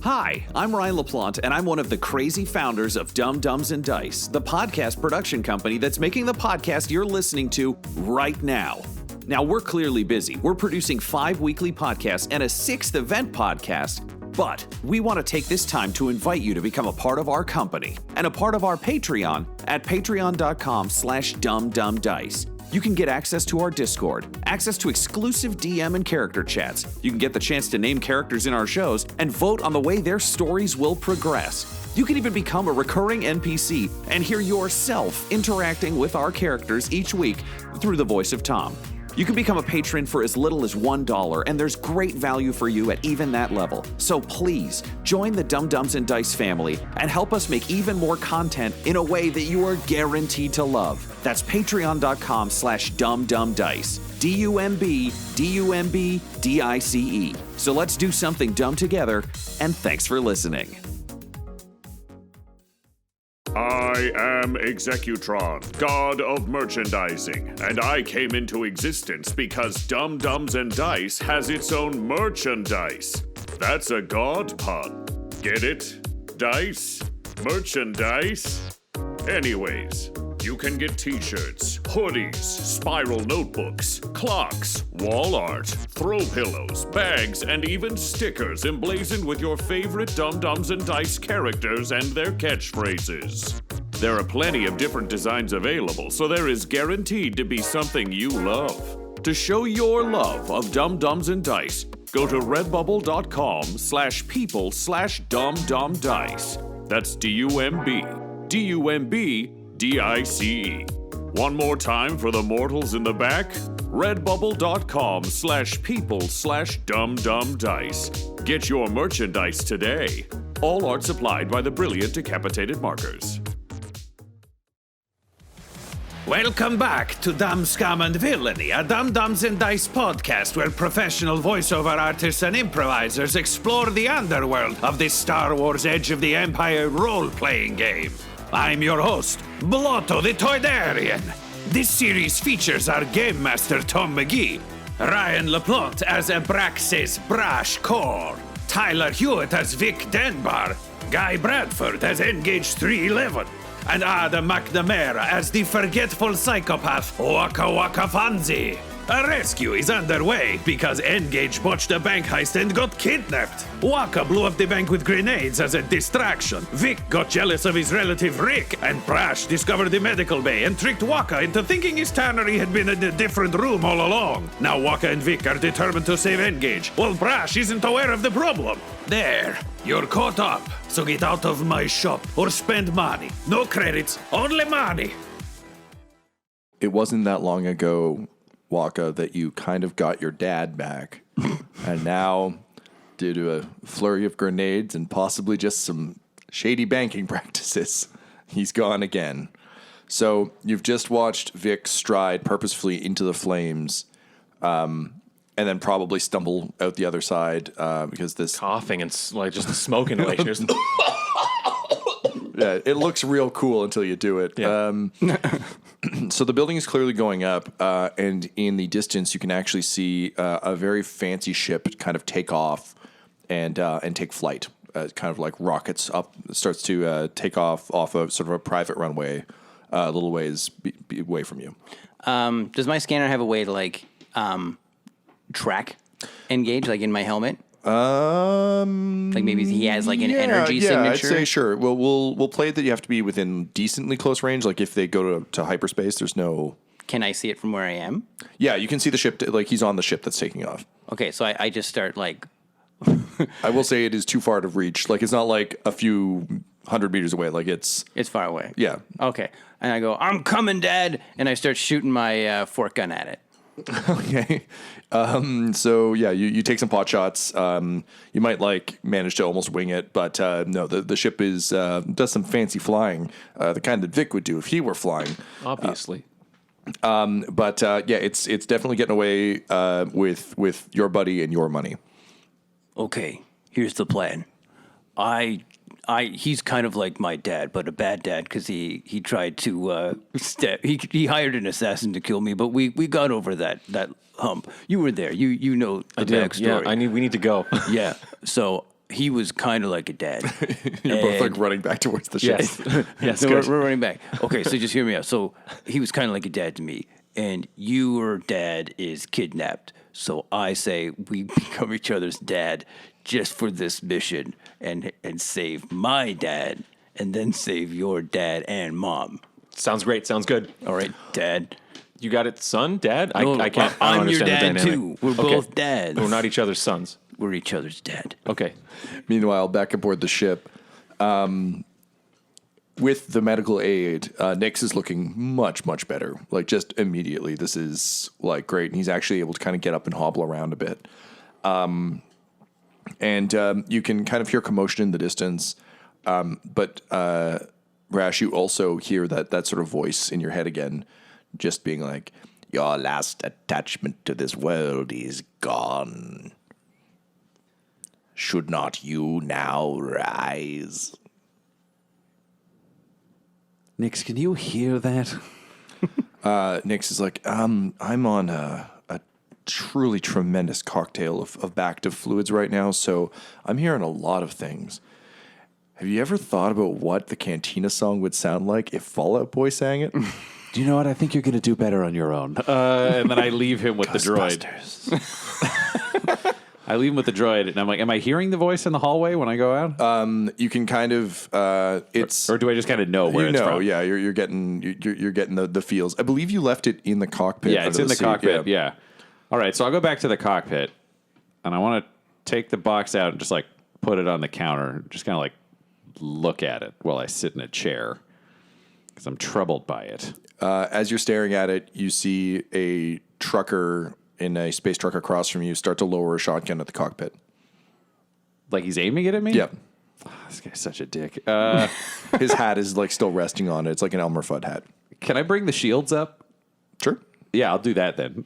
Hi, I'm Ryan LaPlante, and I'm one of the crazy founders of Dumb Dumbs and Dice, the podcast production company that's making the podcast you're listening to right now. Now, we're clearly busy. We're producing 5 weekly podcasts and a 6th event podcast, but we want to take this time to invite you to become a part of our company and a part of our Patreon at patreon.com/dumbdumbdice. You can get access to our Discord, access to exclusive DM and character chats. You can get the chance to name characters in our shows and vote on the way their stories will progress. You can even become a recurring NPC and hear yourself interacting with our characters each week through the voice of Tom. You can become a patron for as little as $1, and there's great value for you at even that level. So please, join the Dumb Dumbs and Dice family and help us make even more content in a way that you are guaranteed to love. That's patreon.com/dumbdumbdice. DUMBDICE. So let's do something dumb together, and thanks for listening. I am Executron, god of merchandising, and I came into existence because Dumb Dumbs and Dice has its own merchandise. That's a god pun. Get it? Dice? Merchandise? Anyways, you can get t-shirts, hoodies, spiral notebooks, clocks, wall art, throw pillows, bags, and even stickers emblazoned with your favorite Dumb Dumbs and Dice characters and their catchphrases. There are plenty of different designs available, so there is guaranteed to be something you love. To show your love of Dumb Dumbs and Dice, go to redbubble.com/people/dumbdumbdice. That's DUMBDICE. One more time for the mortals in the back, redbubble.com/people/dumbdumbdice. Get your merchandise today. All art supplied by the brilliant Decapitated Markers. Welcome back to Dumb, Scum, and Villainy, a Dumb Dumbs and Dice podcast where professional voiceover artists and improvisers explore the underworld of this Star Wars Edge of the Empire role-playing game. I'm your host, Blotto the Toydarian. This series features our Game Master Tom McGee, Ryan LaPlante as Abraxes, Brash, Korr, Tyler Hewitt as Vic Denbar, Guy Bradford as N-Gage 311, and Adam McNamara as the forgetful psychopath Wakka Wakka Fonzie. A rescue is underway because N-Gage botched a bank heist and got kidnapped. Wakka blew up the bank with grenades as a distraction. Vic got jealous of his relative Rick, and Brash discovered the medical bay and tricked Wakka into thinking his tannery had been in a different room all along. Now Wakka and Vic are determined to save N-Gage, while Brash isn't aware of the problem. There, you're caught up, so get out of my shop or spend money. No credits, only money. It wasn't that long ago, Wakka, that you kind of got your dad back. And now, due to a flurry of grenades and possibly just some shady banking practices, he's gone again. So you've just watched Vic stride purposefully into the flames, and then probably stumble out the other side because this... Coughing and like just smoke inhalation. Yeah, it looks real cool until you do it. Yeah. So the building is clearly going up, and in the distance you can actually see a very fancy ship kind of take off and take flight. Kind of like rockets up, starts to take off of sort of a private runway, a little ways away from you. Does my scanner have a way to like track N-Gage, like in my helmet? Like maybe he has like an energy signature. I'd say sure. Well, we'll play that you have to be within decently close range. Like if they go to hyperspace, there's no. Can I see it from where I am? Yeah, you can see the ship. Like he's on the ship that's taking off. Okay, so I just start like. I will say it is too far to reach. Like it's not like a few 100 meters away. Like it's far away. Yeah. Okay, and I go, "I'm coming, Dad," and I start shooting my fork gun at it. Okay. So yeah, you take some pot shots. You might like manage to almost wing it, but no, the ship is does some fancy flying, the kind that Vic would do if he were flying. Obviously. But yeah, it's definitely getting away with your buddy and your money. Okay, here's the plan. He's kind of like my dad, but a bad dad because he tried to he hired an assassin to kill me, but we got over that hump. You were there. You know the backstory. Yeah, we need to go. Yeah. So he was kind of like a dad. You're both like running back towards the ship. Yes, So good. we're running back. Okay, so just hear me out. So he was kind of like a dad to me, and your dad is kidnapped. So I say we become each other's dad just for this mission, and save my dad, and then save your dad and mom. Sounds great. Sounds good. All right, Dad. You got it, son, dad. No, I can't. I don't I'm your understand dad the dynamic. too. We're Okay. both dads. We're not each other's sons. We're each other's dad. Okay. Meanwhile, back aboard the ship, with the medical aid, Nix is looking much, much better. Like, just immediately, this is, like, great. And he's actually able to kind of get up and hobble around a bit. And you can kind of hear commotion in the distance. But, Brash, you also hear that sort of voice in your head again, just being like, your last attachment to this world is gone. Should not you now rise? Nix, can you hear that? Nix is like, I'm on a truly tremendous cocktail of active fluids right now, so I'm hearing a lot of things. Have you ever thought about what the Cantina song would sound like if Fall Out Boy sang it? Do you know what? I think you're going to do better on your own. And then I leave him with the droid. I leave him with the droid, and I'm like, am I hearing the voice in the hallway when I go out? You can kind of, it's... Or do I just kind of know where it's from? Yeah, you're getting the feels. I believe you left it in the cockpit. Yeah, it's in the cockpit. Yeah. All right, so I'll go back to the cockpit, and I want to take the box out and just like put it on the counter, just kind of like look at it while I sit in a chair because I'm troubled by it. As you're staring at it, you see a trucker in a space truck across from you start to lower a shotgun at the cockpit. Like he's aiming it at me? Yep. This guy's such a dick. His hat is like still resting on it. It's like an Elmer Fudd hat. Can I bring the shields up? Sure. Yeah, I'll do that then.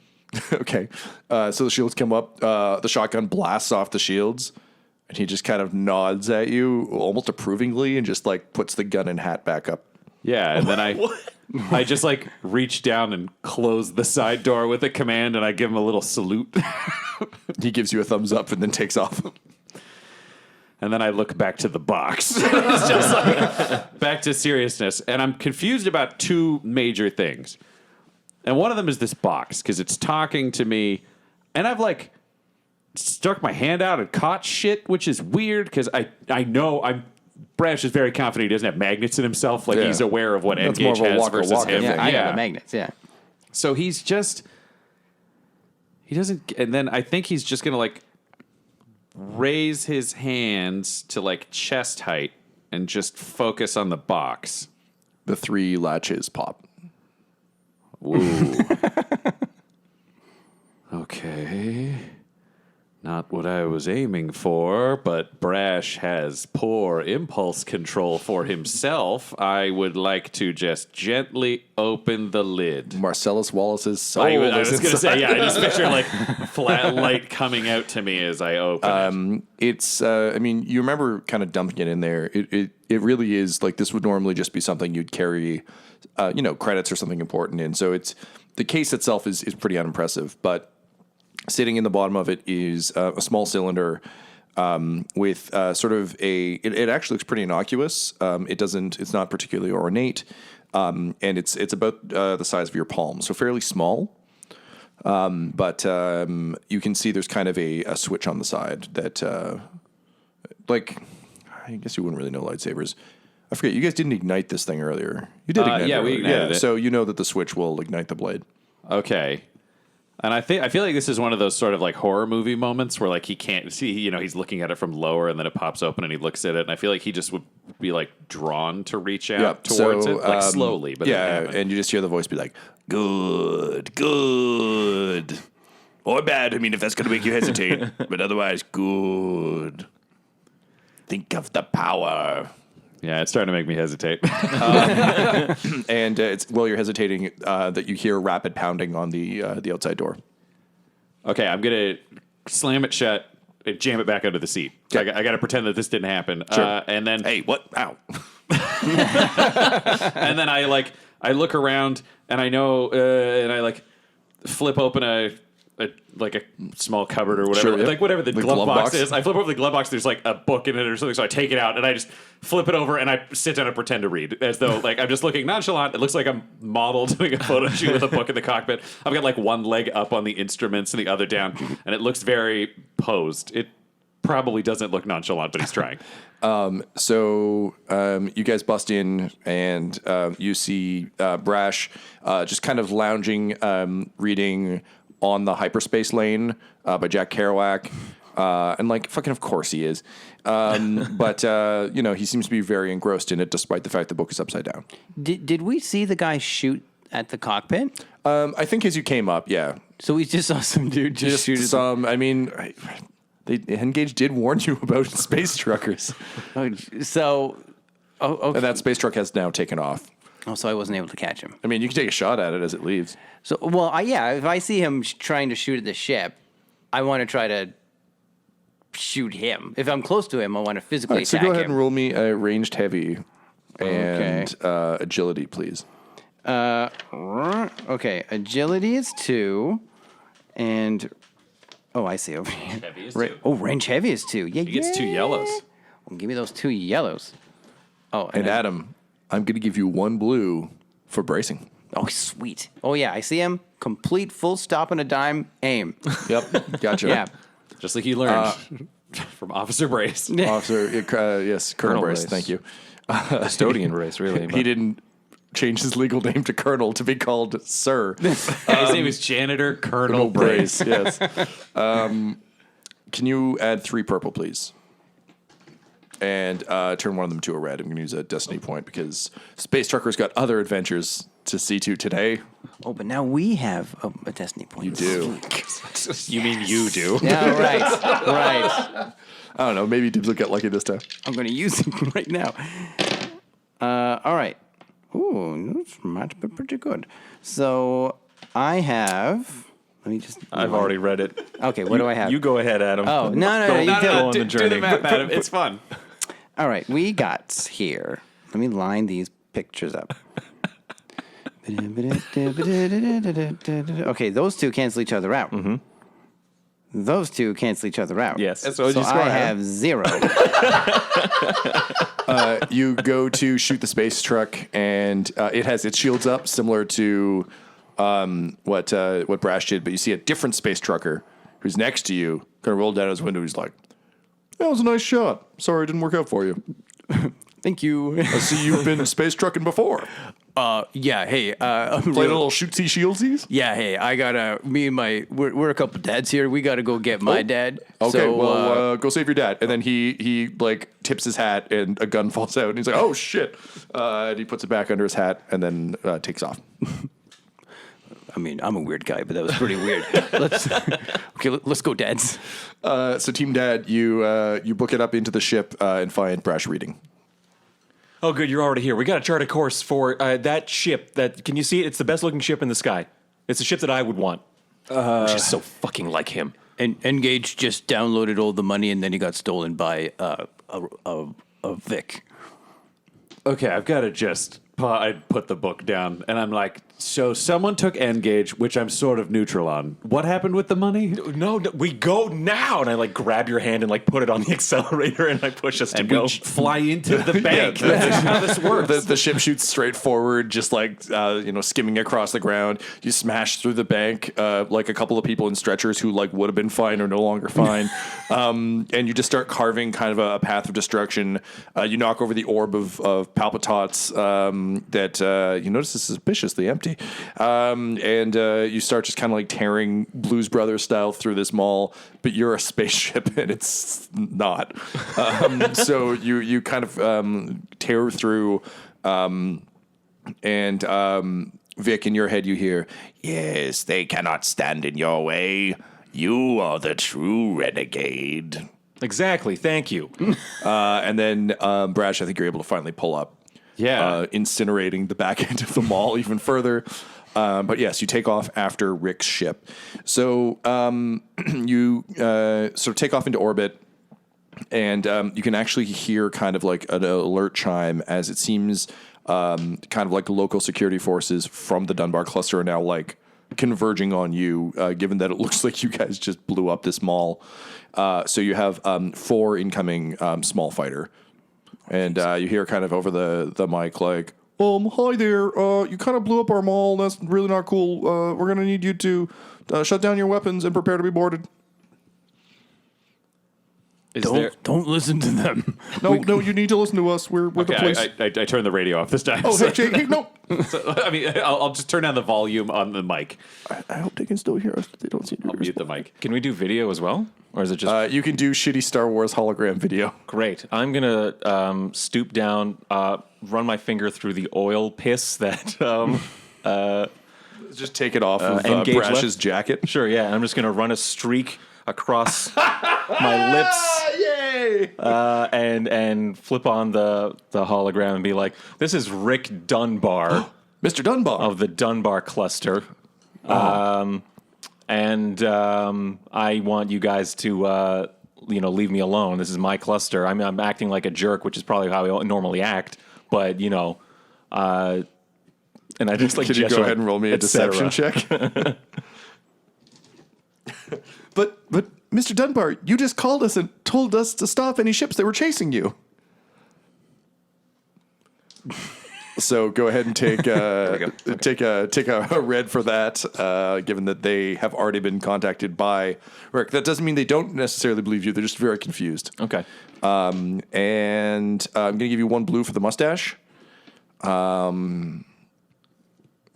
Okay. So the shields come up. The shotgun blasts off the shields, and he just kind of nods at you almost approvingly and just like puts the gun and hat back up. Yeah, and then I just like reach down and close the side door with a command, and I give him a little salute. He gives you a thumbs up and then takes off. And then I look back to the box. It's just like back to seriousness. And I'm confused about two major things. And one of them is this box, because it's talking to me. And I've like stuck my hand out and caught shit, which is weird, because I know Brash is very confident he doesn't have magnets in himself. Like he's aware of what N-Gage has Wakka versus Wakka him. thing. Yeah, I got the magnets, yeah. So he doesn't, and then I think he's just going to like raise his hands to like chest height and just focus on the box. The 3 latches pop. Woo. Okay. Not what I was aiming for, but Brash has poor impulse control for himself. I would like to just gently open the lid. Marcellus Wallace's soul. I was is going to say, inside. yeah, I just picture like flat light coming out to me as I open it. It's, I mean, you remember kind of dumping it in there. It really is like this would normally just be something you'd carry, credits or something important in. So the case itself is pretty unimpressive, but sitting in the bottom of it is a small cylinder with sort of it actually looks pretty innocuous. It's not particularly ornate, and it's about the size of your palm, so fairly small. But you can see there's kind of a switch on the side that, I guess you wouldn't really know lightsabers. I forget, you guys didn't ignite this thing earlier. You did ignite it. Yeah, we ignited it. So you know that the switch will ignite the blade. Okay. And I feel like this is one of those sort of like horror movie moments where like he can't see, he's looking at it from lower and then it pops open and he looks at it. And I feel like he just would be like drawn to reach out towards it, like slowly. But and you just hear the voice be like, good. Or bad. I mean, if that's going to make you hesitate, but otherwise, good. Think of the power. Yeah, it's starting to make me hesitate. And it's while you're hesitating that you hear rapid pounding on the outside door. Okay, I'm going to slam it shut and jam it back under the seat. Okay. I got to pretend that this didn't happen. Sure. And then, Hey, what? Ow. and then I look around and I know, and I like flip open a small cupboard or whatever, Sure, yeah. like whatever the glove box is. I flip over the glove box. There's like a book in it or something, so I take it out and I just flip it over and I sit down and pretend to read, as though like I'm just looking nonchalant. It looks like I'm model doing a photo shoot with a book in the cockpit. I've got like one leg up on the instruments and the other down, and it looks very posed. It probably doesn't look nonchalant, but he's trying. So you guys bust in, and you see Brash just kind of lounging, reading On the Hyperspace Lane by Jack Kerouac. And like, fucking of course he is. But, he seems to be very engrossed in it, despite the fact the book is upside down. Did we see the guy shoot at the cockpit? I think as you came up, yeah. So we just saw some dude just shoot at some, I mean... N-Gage did warn you about space truckers. So, okay. And that space truck has now taken off. Oh, so I wasn't able to catch him. I mean, you can take a shot at it as it leaves. So, well, if I see him trying to shoot at the ship, I want to try to shoot him. If I'm close to him, I want to physically attack him. So go ahead and roll me a ranged heavy and agility, please. Okay, agility is 2, and... Oh, I see over here. Heavy is 2. Oh, range heavy is 2. Yeah, He gets 2 yellows. Well, give me those 2 yellows. Oh, And Adam, I'm going to give you 1 blue for bracing. Oh, sweet. Oh, yeah, I see him. Complete, full stop and a dime, aim. Yep, gotcha. Yeah. Just like he learned from Officer Brace. Officer, yes, Colonel Brace, Brace. thank you. Custodian race, really. He didn't change his legal name to Colonel to be called Sir. His name is Janitor Colonel Brace. Yes. Can you add 3 purple, please? And turn one of them to a red. I'm going to use a destiny point because Space Trucker's got other adventures to see to today. Oh, but now we have a destiny point. You do. You mean you do? Yeah, right. I don't know. Maybe Dibs will get lucky this time. I'm going to use it right now. All right. Ooh, that's much, but pretty good. So I have... Let me just... I've already read it. Okay, what do I have? You go ahead, Adam. Oh, no, you go on the Do journey. the map, Adam. It's fun. All right, we got here. Let me line these pictures up. Okay, those 2 cancel each other out. Mm-hmm. Those 2 cancel each other out. Yes. So I have 0. You go to shoot the space truck, and it has its shields up, similar to what Brash did. But you see a different space trucker who's next to you, kind of rolled down his window. He's like, "That was a nice shot. Sorry it didn't work out for you. Thank you. I see you've been space trucking before. Yeah, hey. Played a little shootsy shieldsies? Yeah, hey, I gotta, we're a couple dads here. We gotta go get my dad. Okay, So, go save your dad." And then he like tips his hat, and a gun falls out, and he's like, "Oh shit!" And he puts it back under his hat, and then takes off. I mean, I'm a weird guy, but that was pretty weird. Let's go, dads. So Team Dad, you book it up into the ship and find Brash reading. Oh, good. You're already here. We got to chart a course for that ship. Can you see it? It's the best looking ship in the sky. It's a ship that I would want. Which is so fucking like him. And N-Gage just downloaded all the money, and then he got stolen by a Vic. Okay, I've got to just... I put the book down, and I'm like, so someone took N-Gage, which I'm sort of neutral on. What happened with the money? No, we go now. And I like grab your hand and like put it on the accelerator and I push us to go. We fly into the bank. That's how this works. The ship shoots straight forward, just like skimming across the ground. You smash through the bank, like a couple of people in stretchers who like would have been fine are no longer fine, and you just start carving kind of a path of destruction. You knock over the orb of palpitots that you notice is suspiciously empty, and you start just kind of like tearing Blues Brothers style through this mall, but you're a spaceship and it's not. So you kind of tear through, and Vic, in your head you hear, "Yes, they cannot stand in your way. You are the true renegade." Exactly. Thank you. And then Brash, I think you're able to finally pull up. Yeah. Incinerating the back end of the mall even further. But yes, you take off after Rick's ship. So you sort of take off into orbit, and you can actually hear kind of like an alert chime as it seems kind of like local security forces from the Dunbar cluster are now like converging on you, given that it looks like you guys just blew up this mall. So you have 4 incoming small fighter. And you hear kind of over the mic like, hi there, you kind of blew up our mall. That's really not cool. We're going to need you to shut down your weapons and prepare to be boarded. Don't listen to them. No, you need to listen to us. We're the police. I turn the radio off this time. Oh, hey, no. So, I mean, I'll just turn down the volume on the mic. I hope they can still hear us. They don't seem to I'll mute the mic. Can we do video as well? Or is it just... You can do shitty Star Wars hologram video. Great. I'm going to stoop down, run my finger through the oil piss that... Just take it off of N-Gage Brash's left. jacket. Sure, yeah. And I'm just going to run a streak across my lips. Yay! And flip on the hologram and be like, this is Rick Dunbar Mr. Dunbar. of the Dunbar cluster. And I want you guys to, leave me alone. This is my cluster. I'm acting like a jerk, which is probably how I normally act. But, and I just like Can you gesture go ahead and roll me a et cetera. deception check? But Mr. Dunbar, you just called us and told us to stop any ships that were chasing you. So go ahead and take take a red for that, given that they have already been contacted by Rick. That doesn't mean they don't necessarily believe you. They're just very confused. Okay. And I'm going to give you 1 blue for the mustache.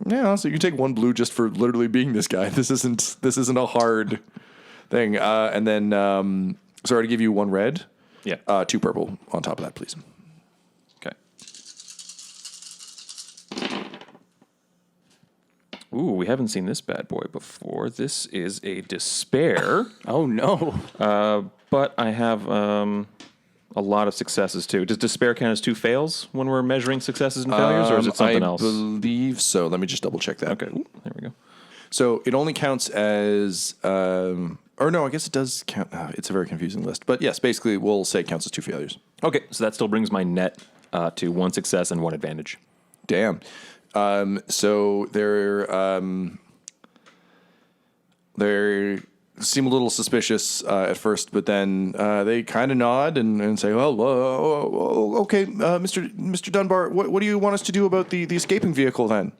Yeah, so you can take 1 blue just for literally being this guy. This isn't a hard thing. And then, sorry to give you 1 red. Yeah. 2 purple on top of that, please. Okay. Ooh, we haven't seen this bad boy before. This is a despair. Oh, no. But I have a lot of successes, too. Does despair count as 2 fails when we're measuring successes and failures, or is it something else? I believe so. Let me just double check that. Okay, ooh, there we go. So it only counts as, or no, I guess it does count. It's a very confusing list. But yes, basically we'll say it counts as 2 failures. Okay, so that still brings my net to 1 success and 1 advantage. Damn. So they're seem a little suspicious at first, but then they kind of nod and say, "Well, okay, Mr. Dunbar, what do you want us to do about the escaping vehicle then?"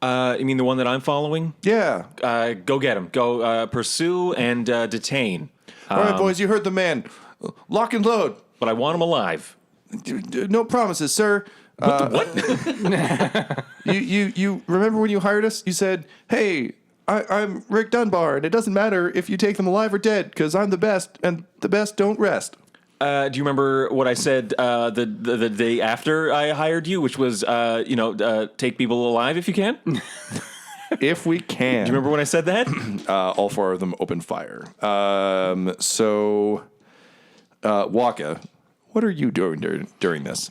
You mean the one that I'm following? Yeah. Go get him. Go pursue and detain. All right, boys, you heard the man. Lock and load. But I want him alive. No promises, sir. What? You remember when you hired us? You said, "Hey, I'm Rick Dunbar, and it doesn't matter if you take them alive or dead, because I'm the best, and the best don't rest." Do you remember what I said the day after I hired you, which was, take people alive if you can? Do If we can. you remember when I said that? All 4 of them open fire. So, Wakka, what are you doing during this?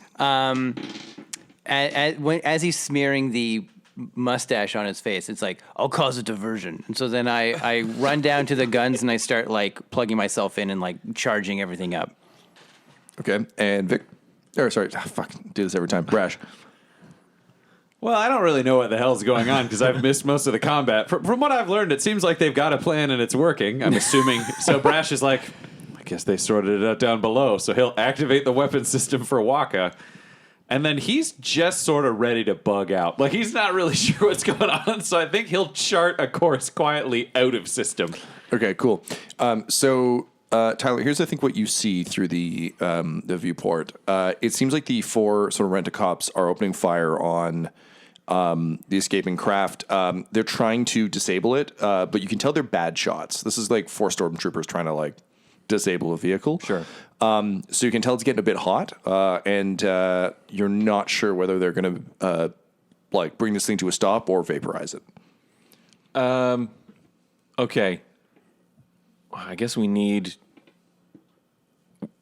As he's smearing the mustache on his face, it's like, I'll cause a diversion. And so then I run down to the guns and I start like plugging myself in and like charging everything up. Okay, and Vic, do this every time. Brash. Well, I don't really know what the hell's going on because I've missed most of the combat. From what I've learned, it seems like they've got a plan and it's working. I'm assuming. So Brash is like, I guess they sorted it out down below. So he'll activate the weapon system for Wakka. And then he's just sort of ready to bug out. Like, he's not really sure what's going on. So I think he'll chart a course quietly out of system. Okay, cool. Tyler, here's I think what you see through the viewport. It seems like the 4 sort of rent-a-cops are opening fire on the escaping craft. They're trying to disable it, but you can tell they're bad shots. This is like 4 stormtroopers trying to like disable a vehicle. Sure. So you can tell it's getting a bit hot, and you're not sure whether they're going to like bring this thing to a stop or vaporize it. Okay. I guess we need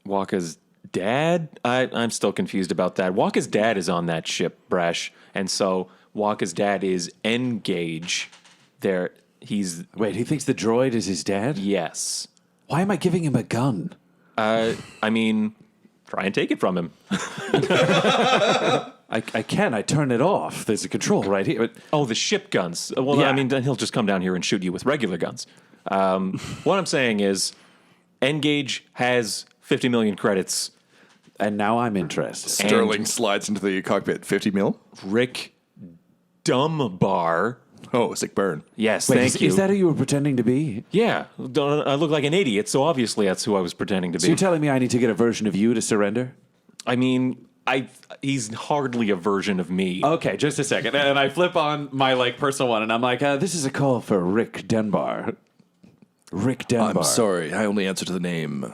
Wakka's dad. I'm still confused about that. Wakka's dad is on that ship, Brash, and so Wakka's dad is N-Gage. Wait, he thinks the droid is his dad? Yes. Why am I giving him a gun? I mean, try and take it from him. I can. I turn it off. There's a control right here. But Oh, the ship guns. Well, Yeah. I mean, then he'll just come down here and shoot you with regular guns. What I'm saying is, N-Gage has 50 million credits. and now I'm interested. Sterling slides into the cockpit. 50 mil? Rick Denbar. Oh, sick burn. Yes, Wait, thank you. is that who you were pretending to be? Yeah, I look like an idiot, so obviously that's who I was pretending to So be. you're telling me I need to get a version of you to surrender? I mean, he's hardly a version of me. Okay, just a second. And I flip on my personal one, and I'm like, this is a call for Rick Denbar. Rick Denbar. I'm sorry. I only answer to the name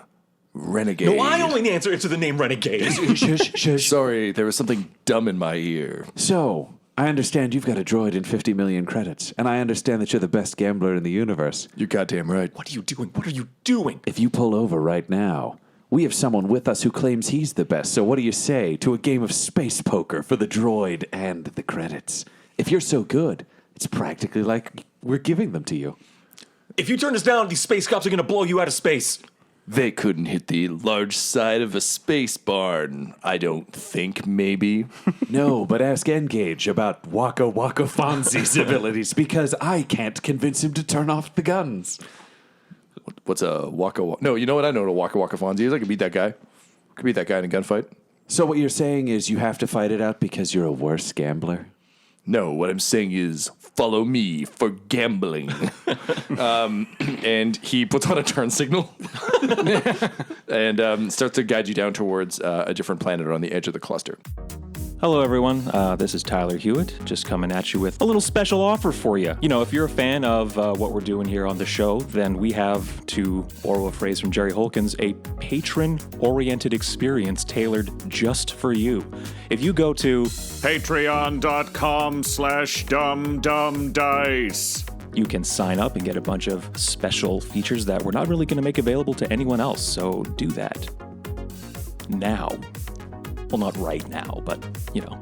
Renegade. No, I only answer to the name Renegade. Shush, shush. Sorry, there was something dumb in my ear. So, I understand you've got a droid and 50 million credits, and I understand that you're the best gambler in the universe. You're goddamn right. What are you doing? What are you doing? If you pull over right now, we have someone with us who claims he's the best. So what do you say to a game of space poker for the droid and the credits? If you're so good, it's practically like we're giving them to you. If you turn this down, these space cops are going to blow you out of space. They couldn't hit the large side of a space barn, I don't think, maybe. No, but ask N-Gage about Wakka Wakka Fonzie's abilities, because I can't convince him to turn off the guns. What's a Wakka Wakka? No, you know what? I know what a Wakka Wakka Fonzie is. I could beat that guy. I could beat that guy in a gunfight. So what you're saying is you have to fight it out because you're a worse gambler? No, what I'm saying is follow me for gambling. And he puts on a turn signal and starts to guide you down towards a different planet on the edge of the cluster. Hello, everyone. This is Tyler Hewitt, just coming at you with a little special offer for you. You know, if you're a fan of what we're doing here on the show, then we have, to borrow a phrase from Jerry Holkins, a patron-oriented experience tailored just for you. If you go to Patreon.com/dumdumdice. you can sign up and get a bunch of special features that we're not really going to make available to anyone else, so do that now. Well, not right now, but, you know.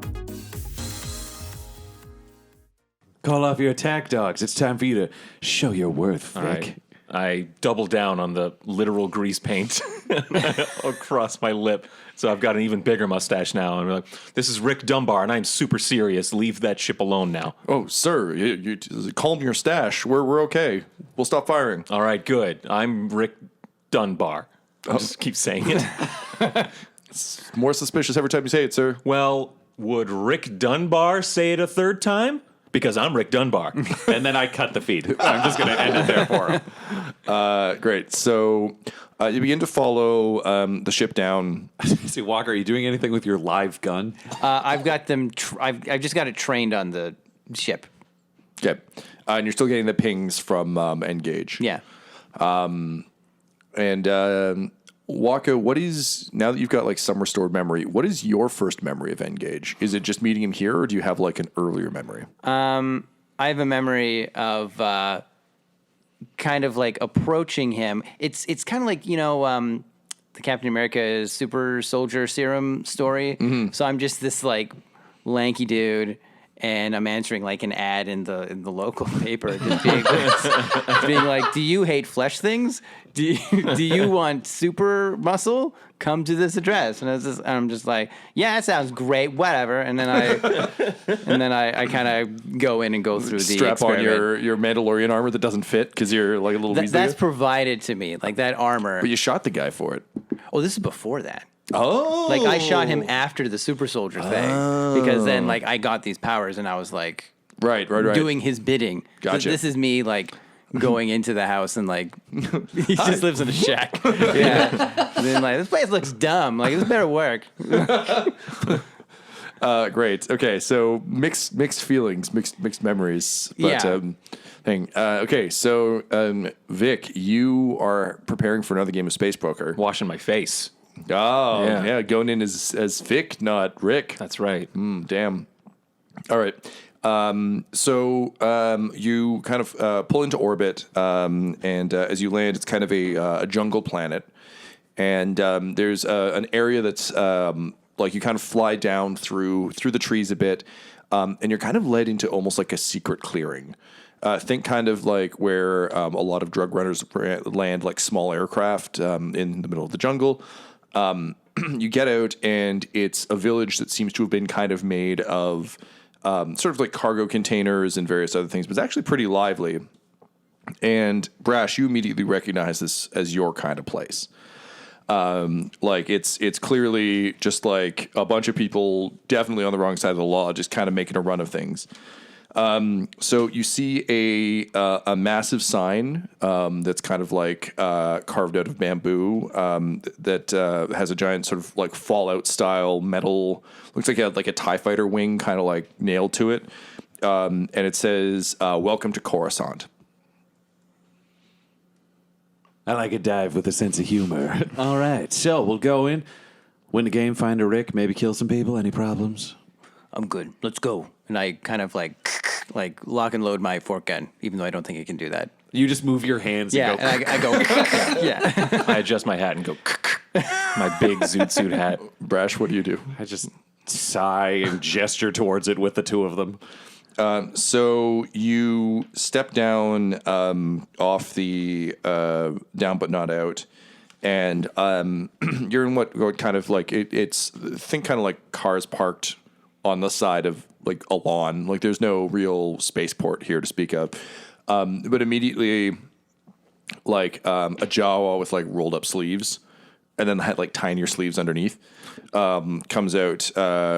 Call off your attack dogs. It's time for you to show your worth, Vic. I double down on the literal grease paint across my lip, so I've got an even bigger mustache now. And I'm like, this is Rick Denbar, and I'm super serious. Leave that ship alone now. Oh, sir, you calm your stash. We're okay. We'll stop firing. All right, good. I'm Rick Denbar. I'll just keep saying it. More suspicious every time you say it, sir. Well, would Rick Denbar say it a third time? Because I'm Rick Denbar. And then I cut the feed. I'm just going to end it there for him. Great. So you begin to follow the ship down. See, Walker, are you doing anything with your live gun? I've got them. I've just got it trained on the ship. Okay. And you're still getting the pings from N-Gage. Yeah. And Wakka, what is, now that you've got some restored memory, what is your first memory of N-Gage? Is it just meeting him here, or do you have an earlier memory? I have a memory of kind of approaching him. It's kind of like, the Captain America super soldier serum story. Mm-hmm. So I'm just this lanky dude, and I'm answering an ad in the local paper, just being like, "Do you hate flesh things? Do you want super muscle? Come to this address." And I'm just like, "Yeah, that sounds great. Whatever." And then I kind of go in and go through the strap on experiment. your Mandalorian armor that doesn't fit because you're a little weaselly. That's provided to me, that armor. But you shot the guy for it. Oh, this is before that. Oh, I shot him after the super soldier thing because then I got these powers and I was right. doing his bidding. Gotcha. This is me going into the house and he just lives in a shack. Yeah. And then this place looks dumb. This better work. Great. Okay, so mixed feelings, mixed memories. But, Yeah. Okay, so Vic, you are preparing for another game of space poker. Washing my face. Oh, Yeah. yeah, going in as Vic, not Rick. That's right. Damn. All right. So you kind of pull into orbit, and as you land, it's kind of a jungle planet, and there's an area that's you kind of fly down through the trees a bit, and you're kind of led into almost like a secret clearing. Think kind of where a lot of drug runners land, small aircraft in the middle of the jungle. you get out, and it's a village that seems to have been kind of made of sort of like cargo containers and various other things, but it's actually pretty lively. And Brash, you immediately recognize this as your kind of place. Like it's clearly just like a bunch of people definitely on the wrong side of the law, just kind of making a run of things. So you see a massive sign that's kind of like carved out of bamboo that has a giant sort of like Fallout style metal. Looks like a TIE fighter wing kind of like nailed to it, and it says "Welcome to Coruscant." I like a dive with a sense of humor. All right, so we'll go in, win the game, find a Rick, maybe kill some people. Any problems? I'm good. Let's go. And I kind of like lock and load my fork gun, even though I don't think it can do that. You just move your hands Yeah, and go. and I go. Yeah. I adjust my hat and go, my big zoot suit hat. Brash, what do you do? I just sigh and gesture towards it with the two of them. So you step down off the down but not out, and you're in what kind of like it's think kind of like cars parked on the side of like a lawn. Like there's no real spaceport here to speak of, but immediately like a Jawa with like rolled up sleeves, and then had like tinier sleeves underneath. Comes out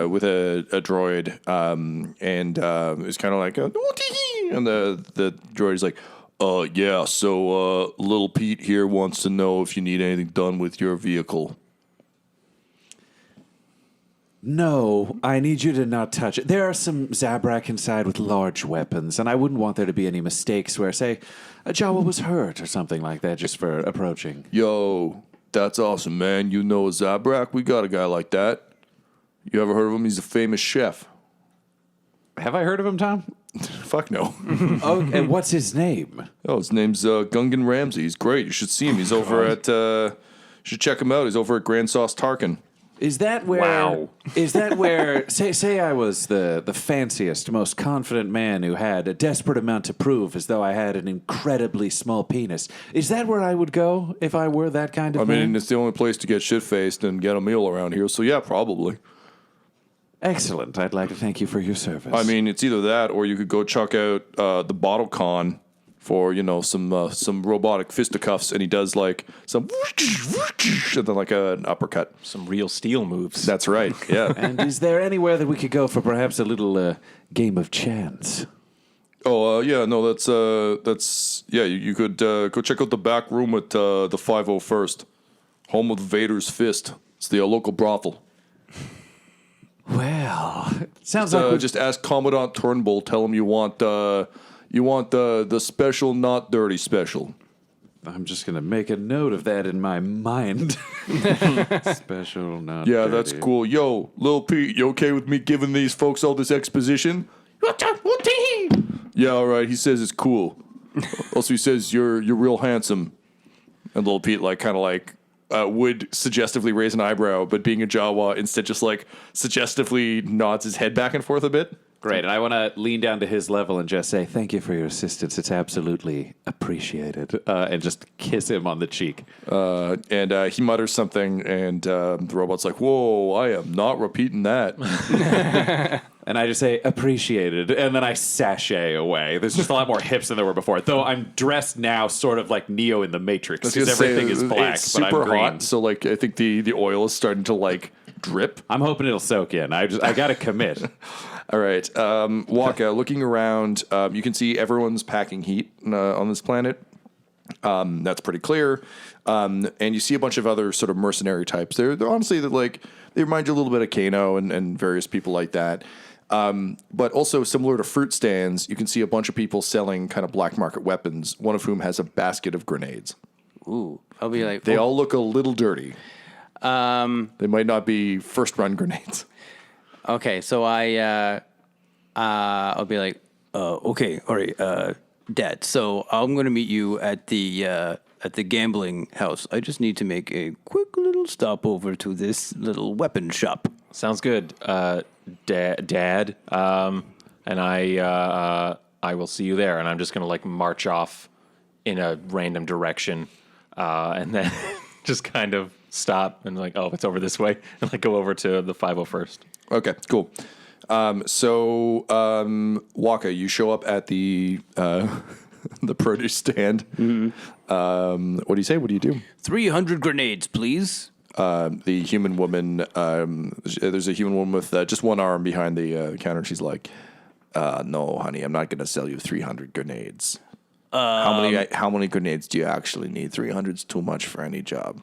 with a droid, and it's kind of like, and the droid is like, yeah, so little Pete here wants to know if you need anything done with your vehicle. No, I need you to not touch it. There are some Zabrak inside with large weapons, and I wouldn't want there to be any mistakes where, say, a Jawa was hurt or something like that just for approaching. Yo, that's awesome, man. You know a Zabrak? We got a guy like that. You ever heard of him? He's a famous chef. Have I heard of him, Tom? Fuck no. Oh, and what's his name? Oh, his name's Gungan Ramsey. He's great. You should see him. He's over at, you should check him out. He's over at Grand Sauce Tarkin. Is that where? Wow. Is that where? Say I was the fanciest, most confident man who had a desperate amount to prove, as though I had an incredibly small penis. Is that where I would go if I were that kind of man? I mean, it's the only place to get shit-faced and get a meal around here, so yeah, probably. Excellent. I'd like to thank you for your service. I mean, it's either that or you could go check out the Bottle Con for, you know, some robotic fisticuffs, and he does like some and then like an uppercut. Some real steel moves. That's right, yeah. And is there anywhere that we could go for perhaps a little game of chance? Oh, yeah, no, that's yeah, you could go check out the back room at the 501st, home of Vader's Fist. It's the local brothel. Well, sounds like Just ask Commandant Turnbull, tell him you want the special, not dirty special. I'm just going to make a note of that in my mind. Special, not Yeah, dirty. that's cool. Yo, Lil Pete, you okay with me giving these folks all this exposition? Yeah, all right. He says it's cool. Also, he says you're real handsome. And Lil Pete, like, kind of like would suggestively raise an eyebrow, but being a Jawa, instead just like suggestively nods his head back and forth a bit. Great, and I want to lean down to his level and just say, Thank you for your assistance. It's absolutely appreciated. and just kiss him on the cheek. And he mutters something, and the robot's like, whoa, I am not repeating that. And I just say, appreciated, and then I sashay away. There's just a lot more hips than there were before. Though I'm dressed now sort of like Neo in the Matrix, because everything is black, it's but I'm super green. hot, so like I think the oil is starting to like drip. I'm hoping it'll soak in. I got to commit. All right. Wakka, looking around, you can see everyone's packing heat on this planet. That's pretty clear. And you see a bunch of other sort of mercenary types. They're honestly, they remind you a little bit of Kano and various people like that. But also similar to fruit stands, you can see a bunch of people selling kind of black market weapons, one of whom has a basket of grenades. Ooh, I'll be like, They all look a little dirty. They might not be first-run grenades. okay, so I'll be like, okay, all right, Dad. So I'm gonna meet you at the gambling house. I just need to make a quick little stop over to this little weapon shop. Sounds good, Dad. And I will see you there. And I'm just gonna like march off in a random direction, and then just kind of stop and like, oh, it's over this way, and like go over to the 501st. Okay, cool. Wakka, you show up at the the produce stand. What do you say? What do you do? 300 grenades, please. The human woman, there's a human woman with just one arm behind the counter. And she's like, no, honey, I'm not going to sell you 300 grenades. How many grenades do you actually need? 300's too much for any job.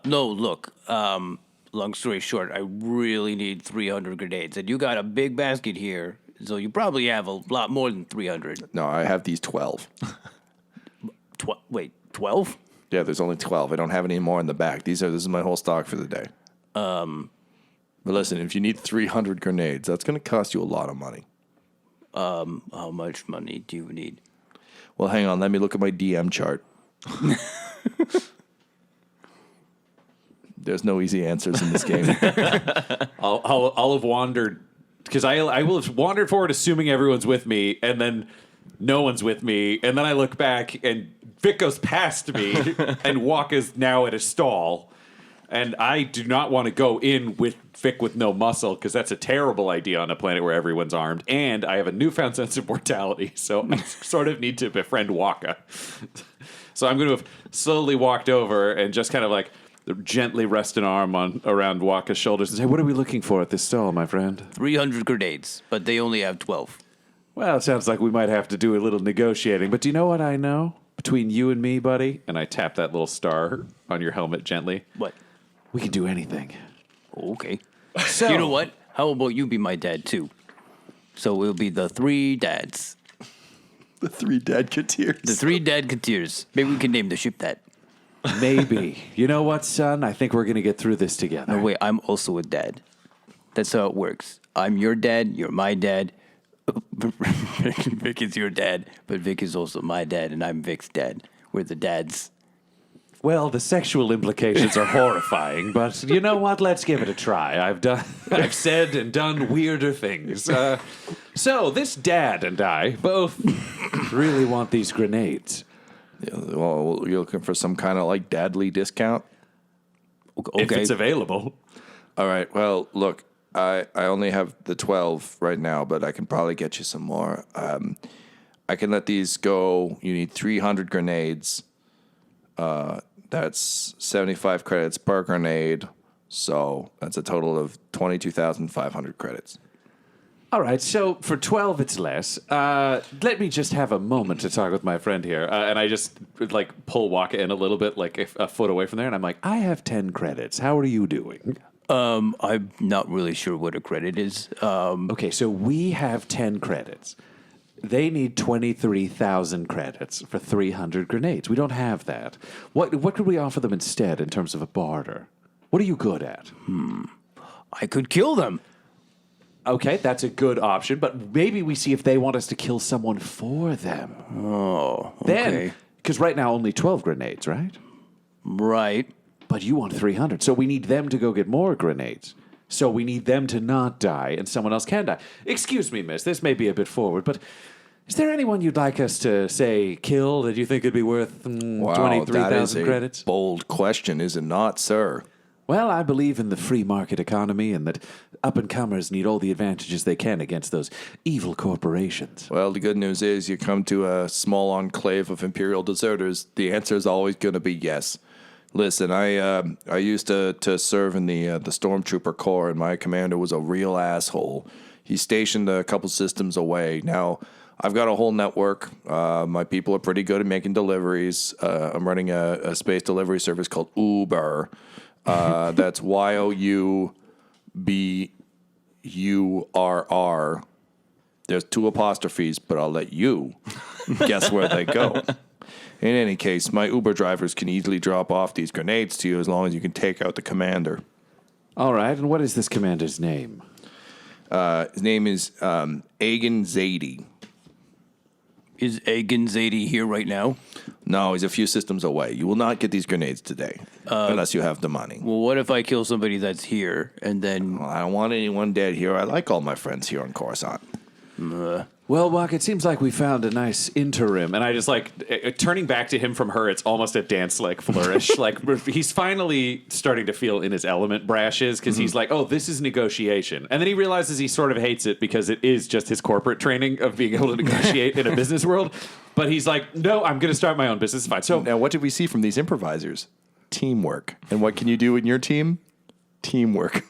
No, look, long story short, I really need 300 grenades. And you got a big basket here, so you probably have a lot more than 300. No, I have these 12. Wait, 12? Yeah, there's only 12. I don't have any more in the back. This is my whole stock for the day. But listen, if you need 300 grenades, that's going to cost you a lot of money. How much money do you need? Well, hang on. Let me look at my DM chart. There's no easy answers in this game. I'll have wandered, because I will have wandered forward assuming everyone's with me, and then no one's with me, and then I look back, and Vic goes past me, and Wakka's now at a stall. And I do not want to go in with Vic with no muscle, because that's a terrible idea on a planet where everyone's armed. And I have a newfound sense of mortality, so I sort of need to befriend Wakka. So I'm going to have slowly walked over and just kind of like gently rest an arm around Wakka's shoulders and say, what are we looking for at this stall, my friend? 300 grenades, but they only have 12. Well, it sounds like we might have to do a little negotiating. But do you know what I know? Between you and me, buddy, and I tap that little star on your helmet gently. What? We can do anything. Okay. So, you know what? How about you be my dad, too? So we'll be the 3 dads. The 3 dad Kateers. The 3 dad Kateers. Maybe we can name the ship that. Maybe. You know what, son? I think we're going to get through this together. No, wait, I'm also a dad. That's how it works. I'm your dad, you're my dad. Vic is your dad, but Vic is also my dad, and I'm Vic's dad. We're the dads. Well, the sexual implications are horrifying, but you know what? Let's give it a try. I've said and done weirder things. So this dad and I both really want these grenades. Yeah, well, you're looking for some kind of like dadly discount? Okay. If it's available. All right. Well, look, I only have the 12 right now, but I can probably get you some more. I can let these go. You need 300 grenades. That's 75 credits per grenade. So that's a total of 22,500 credits. All right, so for 12, it's less. Let me just have a moment to talk with my friend here. And I just, like, pull Wakka in a little bit, like a foot away from there. And I'm like, I have 10 credits. How are you doing? I'm not really sure what a credit is. Okay, so we have 10 credits. They need 23,000 credits for 300 grenades. We don't have that. What could we offer them instead in terms of a barter? What are you good at? I could kill them. Okay, that's a good option, but maybe we see if they want us to kill someone for them. Oh, okay. Then, because right now only 12 grenades, right? Right. But you want 300, so we need them to go get more grenades. So we need them to not die, and someone else can die. Excuse me, miss, this may be a bit forward, but is there anyone you'd like us to, say, kill that you think would be worth 23,000 credits? A bold question, is it not, sir? Well, I believe in the free market economy and that up-and-comers need all the advantages they can against those evil corporations. Well, the good news is you come to a small enclave of Imperial deserters, the answer is always going to be yes. Listen, I used to serve in the Stormtrooper Korr, and my commander was a real asshole. He's stationed a couple systems away. Now, I've got a whole network. My people are pretty good at making deliveries. I'm running a space delivery service called Uber. That's YOUBURR. There's 2 apostrophes, but I'll let you guess where they go. In any case, my Uber drivers can easily drop off these grenades to you as long as you can take out the commander. All right, and what is this commander's name? His name is Agan Zadie. Is Agan Zadie here right now? No, he's a few systems away. You will not get these grenades today, unless you have the money. Well, what if I kill somebody that's here, and then... Well, I don't want anyone dead here. I like all my friends here on Coruscant. Well, Wakka, it seems like we found a nice interim. And I just turning back to him from her, it's almost a dance-like flourish. Like he's finally starting to feel in his element, Brash is, because he's like, oh, this is negotiation. And then he realizes he sort of hates it because it is just his corporate training of being able to negotiate in a business world. But he's like, no, I'm going to start my own business. Fine. So now, what did we see from these improvisers? Teamwork. And what can you do in your team? Teamwork.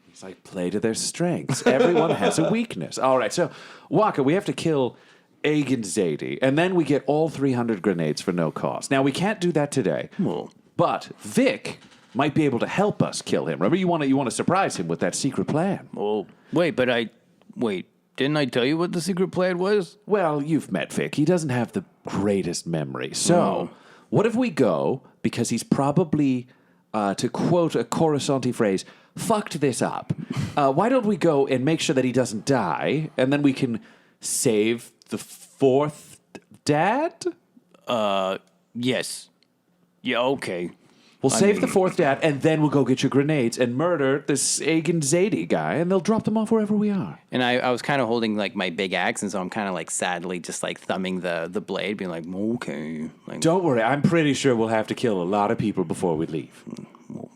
It's like play to their strengths. Everyone has a weakness. All right, so Wakka, we have to kill Agen Zadie, and then we get all 300 grenades for no cost. Now, we can't do that today, but Vic might be able to help us kill him. Remember, you want to surprise him with that secret plan. Oh, wait, didn't I tell you what the secret plan was? Well, you've met Vic. He doesn't have the greatest memory. So, what if we go, because he's probably, to quote a Coruscanti phrase, fucked this up. Why don't we go and make sure that he doesn't die, and then we can save the fourth dad? Yes. Yeah, okay. We'll save the fourth dad, and then we'll go get your grenades and murder this Agen Zadie guy, and they'll drop them off wherever we are. And I was kind of holding like my big axe, and so I'm kind of like sadly just like thumbing the blade, being like, okay. Like, Don't worry, I'm pretty sure we'll have to kill a lot of people before we leave.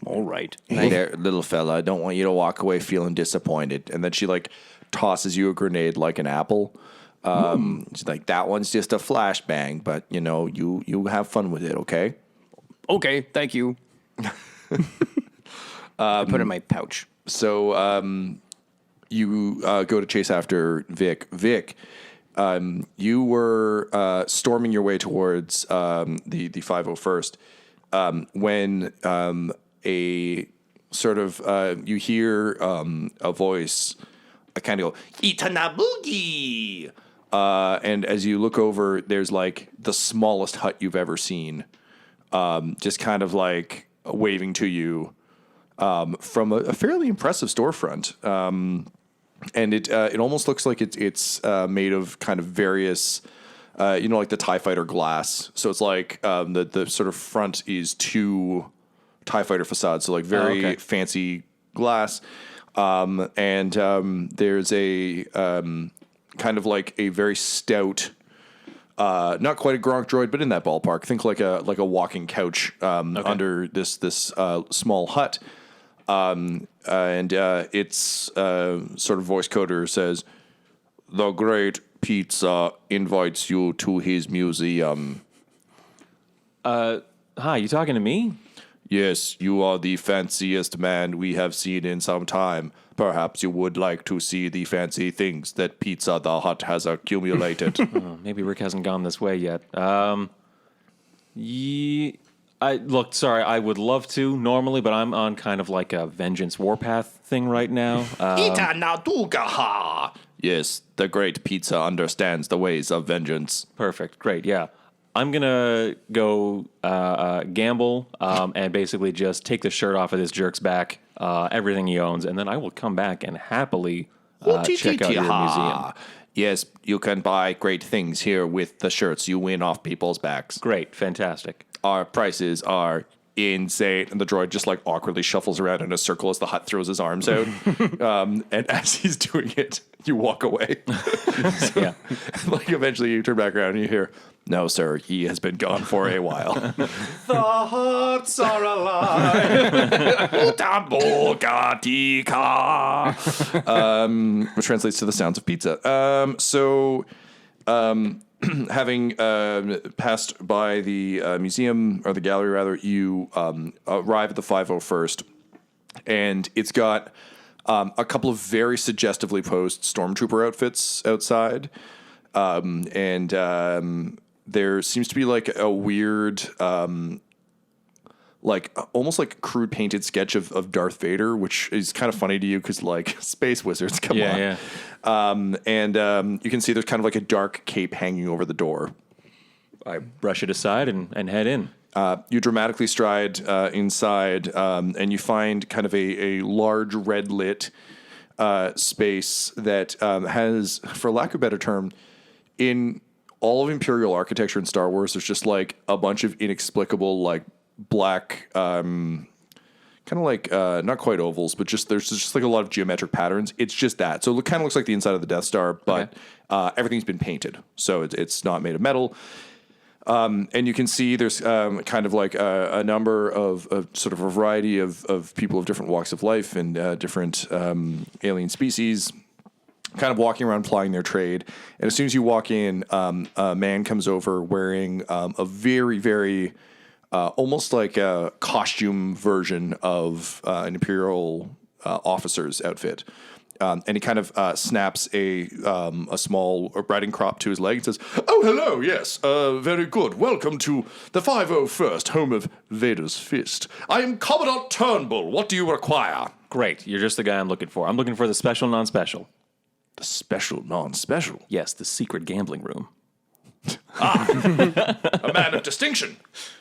all right. Hey there, little fella. I don't want you to walk away feeling disappointed. And then she like tosses you a grenade like an apple. She's like, that one's just a flashbang, but you have fun with it, okay? Okay, thank you. I put it in my pouch. So you go to chase after Vic. Vic, you were storming your way towards the 501st when a sort of you hear a voice kind of go, Itanabugi! And as you look over, there's like the smallest hut you've ever seen. Just kind of like waving to you from a fairly impressive storefront. And it almost looks like it's made of kind of various, like the TIE Fighter glass. So it's like the sort of front is two TIE Fighter facades, so like very fancy glass. And there's a kind of like a very stout, not quite a Gronk droid, but in that ballpark. Think like a walking couch under this small hut. And its sort of voice coder says, "The Great Pizza invites you to his museum." Hi, you talking to me? Yes, you are the fanciest man we have seen in some time. Perhaps you would like to see the fancy things that Pizza the Hut has accumulated. Maybe Rick hasn't gone this way yet. Look, sorry, I would love to normally, but I'm on kind of like a vengeance warpath thing right now. Yes, the Great Pizza understands the ways of vengeance. Perfect, great, yeah. I'm gonna go gamble and basically just take the shirt off of this jerk's back, everything he owns, and then I will come back and happily check out your museum. Yes, you can buy great things here with the shirts you win off people's backs. Great, fantastic. Our prices are insane. And the droid just like awkwardly shuffles around in a circle as the hut throws his arms out. And as he's doing it, you walk away. Yeah. Like eventually you turn back around and you hear, "No, sir, he has been gone for a while." The hearts are alive. Which translates to the sounds of pizza. Having passed by the museum, or the gallery rather, you arrive at the 501st, and it's got a couple of very suggestively posed stormtrooper outfits outside, and there seems to be like a weird, like almost like crude painted sketch of Darth Vader, which is kind of funny to you because like space wizards, come on. Yeah. And you can see there's kind of like a dark cape hanging over the door. I brush it aside and head in. You dramatically stride inside, and you find kind of a large red lit space that has, for lack of a better term, in all of Imperial architecture in Star Wars, there's just like a bunch of inexplicable like black kind kind of like not quite ovals, but there's just like a lot of geometric patterns. It's just that. So it kind of looks like the inside of the Death Star, but everything's been painted, so it's not made of metal. And you can see there's kind of like a number of sort of a variety of people of different walks of life and different alien species kind of walking around plying their trade. And as soon as you walk in, a man comes over wearing a very, very almost like a costume version of an Imperial officer's outfit. And he kind of snaps a small riding crop to his leg and says, "Oh, hello, yes, very good. Welcome to the 501st, home of Vader's Fist. I am Commandant Turnbull. What do you require?" Great. You're just the guy I'm looking for. I'm looking for the special non-special. The special non-special? Yes, the secret gambling room. A man of distinction.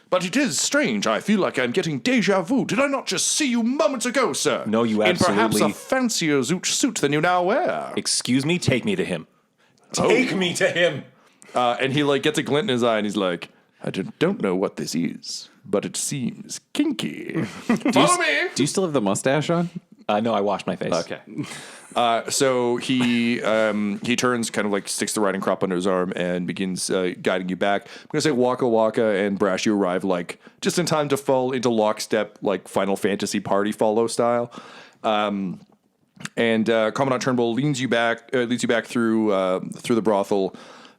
But it is strange. I feel like I'm getting deja vu. Did I not just see you moments ago, sir? No, you absolutely... In perhaps a fancier suit than you now wear. Excuse me? Take me to him. Take me to him! And he like gets a glint in his eye and he's like, "I don't know what this is, but it seems kinky." Follow me! Do you still have the mustache on? No, I washed my face. Okay. So he turns, kind of like sticks the riding crop under his arm and begins guiding you back. I'm going to say Wakka Wakka and Brash, you arrive like just in time to fall into lockstep, like Final Fantasy party follow style. And Commandant Turnbull leads you back through the brothel,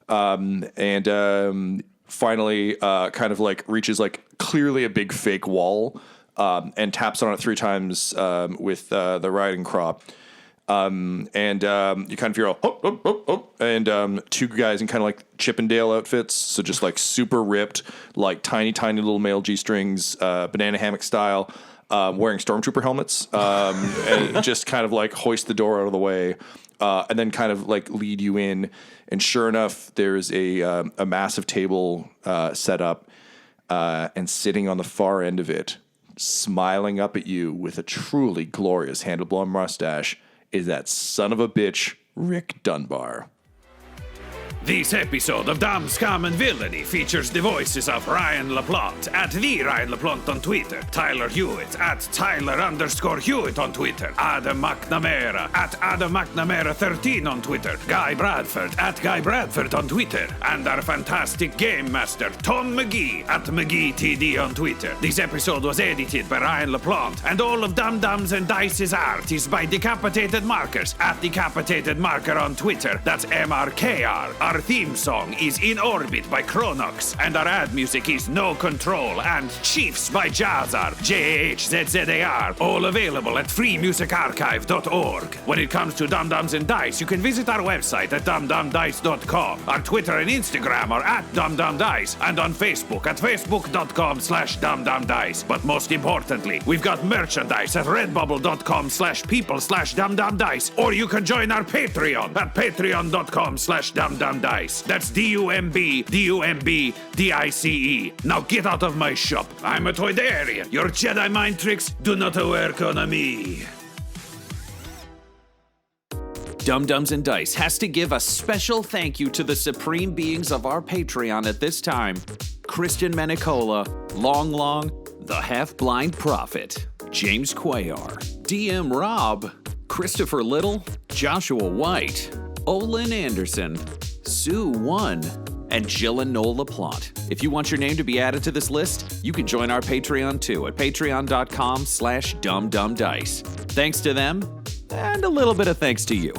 and finally kind of like reaches like clearly a big fake wall, and taps on it 3 times with the riding crop. And you kind of hear and 2 guys in kind of like Chippendale outfits, so just like super ripped, like tiny little male G-strings, banana hammock style, wearing stormtrooper helmets, and just kind of like hoist the door out of the way, and then kind of like lead you in. And sure enough, there's a massive table set up, and sitting on the far end of it, smiling up at you with a truly glorious handlebar mustache, is that son of a bitch, Vic Denbar. This episode of Dumb, Scum, and Villainy features the voices of Ryan LaPlante at the Ryan LaPlante on Twitter, Tyler Hewitt at Tyler_Hewitt on Twitter, Adam McNamara at Adam McNamara 13 on Twitter, Guy Bradford at Guy Bradford on Twitter, and our fantastic Game Master Tom McGee at McGeeTD on Twitter. This episode was edited by Ryan LaPlante, and all of Dum Dums and Dice's art is by Decapitated Markers at Decapitated Marker on Twitter. That's MRKR. Our theme song is In Orbit by Chronox, and our ad music is No Control and Chiefs by Jazzar, JHZZAR, all available at freemusicarchive.org. When it comes to Dum Dums and Dice, you can visit our website at dumdumdice.com. Our Twitter and Instagram are at dumdumdice, and on Facebook at facebook.com/dumdumdice. But most importantly, we've got merchandise at redbubble.com/people/dumdumdice, or you can join our Patreon at patreon.com/dumdumdice. That's DUMBDICE. Now get out of my shop. I'm a Toydarian. Your Jedi mind tricks do not work on me. Dum Dums and Dice has to give a special thank you to the supreme beings of our Patreon at this time: Christian Menicola, Long, the Half-Blind Prophet, James Cuellar, DM Rob, Christopher Little, Joshua White, Olin Anderson, Sue 1, and Jill and Noel LaPlante. If you want your name to be added to this list, you can join our Patreon too at patreon.com/dumdumdice. Thanks to them, and a little bit of thanks to you.